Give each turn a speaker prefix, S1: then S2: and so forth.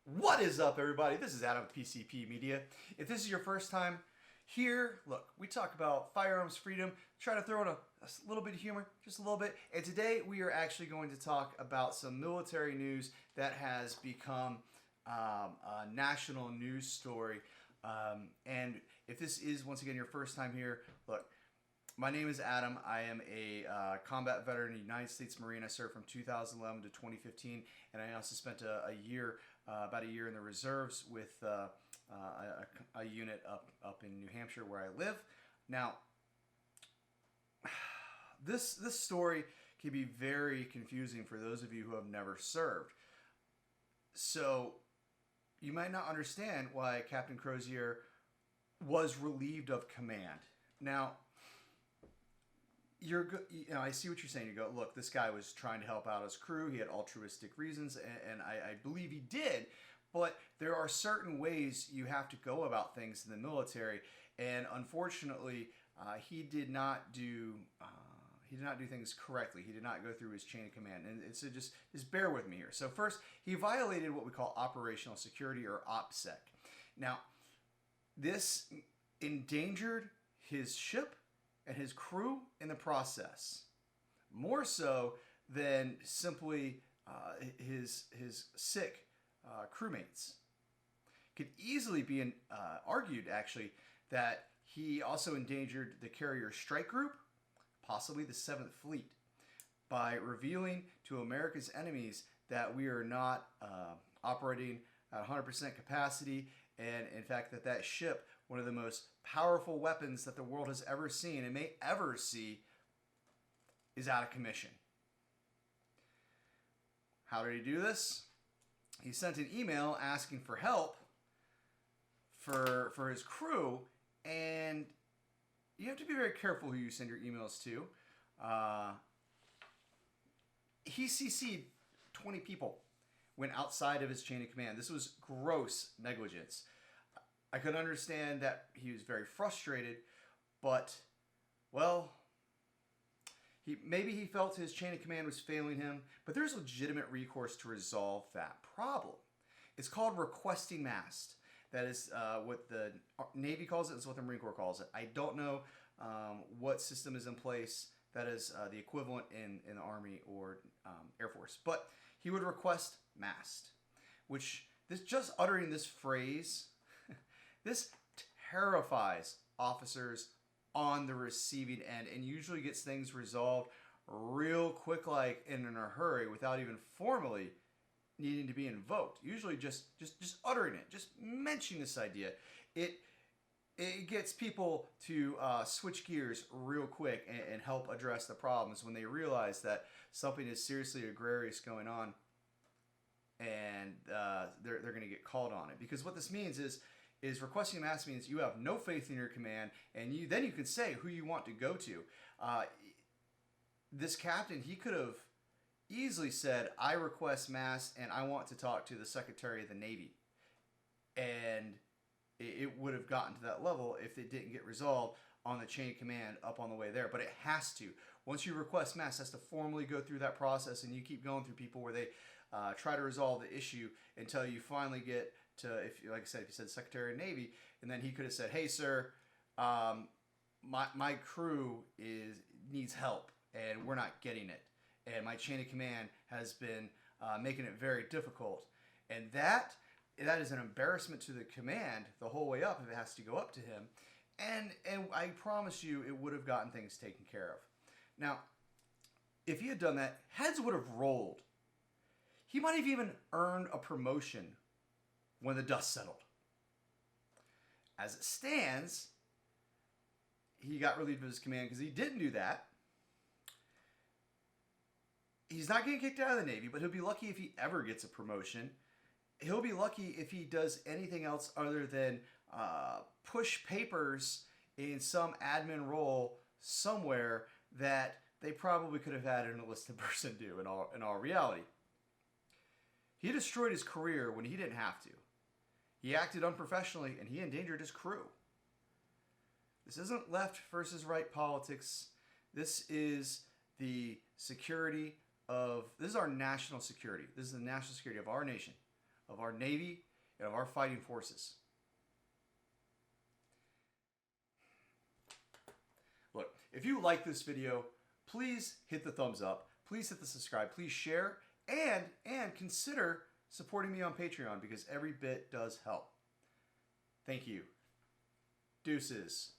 S1: What is up, everybody? This is Adam with PCP Media. If this is your first time here, look, we talk about firearms freedom, try to throw in a little bit of humor, just a little bit. And today we are actually going to talk about some military news that has become a national news story. And if this is, once again, your first time here, look, my name is Adam. I am a combat veteran, a United States Marine. I served from 2011 to 2015, and I also spent about a year in the reserves with a unit up in New Hampshire where I live. Now, this story can be very confusing for those of you who have never served. So, you might not understand why Captain Crozier was relieved of command. Now, I see what you're saying. You go, look, this guy was trying to help out his crew. He had altruistic reasons, and I believe he did. But there are certain ways you have to go about things in the military, and unfortunately, he did not do things correctly. He did not go through his chain of command, and so just bear with me here. So first, he violated what we call operational security, or OPSEC. Now, this endangered his ship and his crew in the process, more so than simply his sick crewmates. Could easily be argued, actually, that he also endangered the carrier strike group, possibly the 7th Fleet, by revealing to America's enemies that we are not operating at 100% capacity, and in fact that ship, one of the most powerful weapons that the world has ever seen and may ever see, is out of commission. How did he do this? He sent an email asking for help for his crew, and you have to be very careful who you send your emails to. He CC'd 20 people, went outside of his chain of command. This was gross negligence. I could understand that he was very frustrated, but, well, maybe he felt his chain of command was failing him, but there's legitimate recourse to resolve that problem. It's called requesting Mast. That is what the Navy calls it. It's what the Marine Corps calls it. I don't know what system is in place that is the equivalent in the Army or Air Force. But he would request Mast, which just uttering this phrase, this terrifies officers on the receiving end and usually gets things resolved real quick, like in a hurry, without even formally needing to be invoked. Usually just uttering it, just mentioning this idea, it gets people to switch gears real quick and help address the problems when they realize that something is seriously egregious going on, and they're going to get called on it. Because what this means is requesting Mast means you have no faith in your command, and then you can say who you want to go to. This captain, he could have easily said, I request Mast and I want to talk to the Secretary of the Navy. And it would have gotten to that level if it didn't get resolved on the chain of command up on the way there. But it has to. Once you request Mast, it has to formally go through that process, and you keep going through people where they try to resolve the issue until you finally get to, like I said, if you said Secretary of the Navy, and then he could have said, hey, sir, my crew needs help, and we're not getting it. And my chain of command has been making it very difficult. And that is an embarrassment to the command the whole way up if it has to go up to him. And I promise you it would have gotten things taken care of. Now, if he had done that, heads would have rolled. He might have even earned a promotion when the dust settled. As it stands, he got relieved of his command because he didn't do that. He's not getting kicked out of the Navy, but he'll be lucky if he ever gets a promotion. He'll be lucky if he does anything else other than push papers in some admin role somewhere that they probably could have had an enlisted person do in all reality. He destroyed his career when he didn't have to. He acted unprofessionally, and he endangered his crew. This isn't left versus right politics. This is the security this is our national security. This is the national security of our nation, of our Navy and of our fighting forces. Look, if you like this video, please hit the thumbs up. Please hit the subscribe. Please share and consider supporting me on Patreon because every bit does help. Thank you. Deuces.